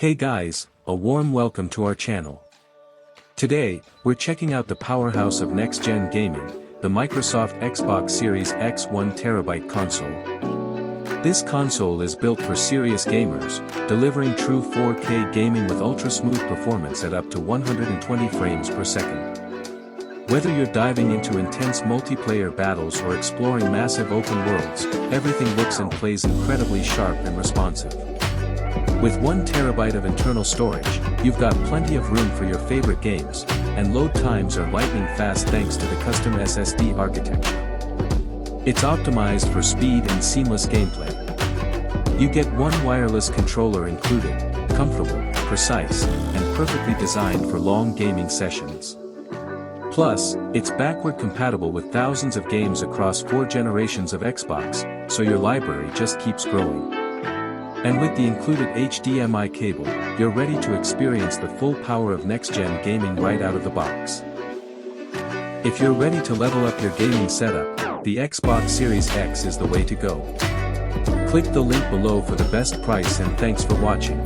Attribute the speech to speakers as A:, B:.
A: Hey guys, a warm welcome to our channel. Today, we're checking out the powerhouse of next-gen gaming, the Microsoft Xbox Series X 1TB console. This console is built for serious gamers, delivering true 4K gaming with ultra-smooth performance at up to 120 frames per second. Whether you're diving into intense multiplayer battles or exploring massive open worlds, everything looks and plays incredibly sharp and responsive. With 1 TB of internal storage, you've got plenty of room for your favorite games, and load times are lightning fast thanks to the custom SSD architecture. It's optimized for speed and seamless gameplay. You get one wireless controller included, comfortable, precise, and perfectly designed for long gaming sessions. Plus, it's backward compatible with thousands of games across 4 generations of Xbox, so your library just keeps growing. And with the included HDMI cable, you're ready to experience the full power of next-gen gaming right out of the box. If you're ready to level up your gaming setup, the Xbox Series X is the way to go. Click the link below for the best price, and thanks for watching.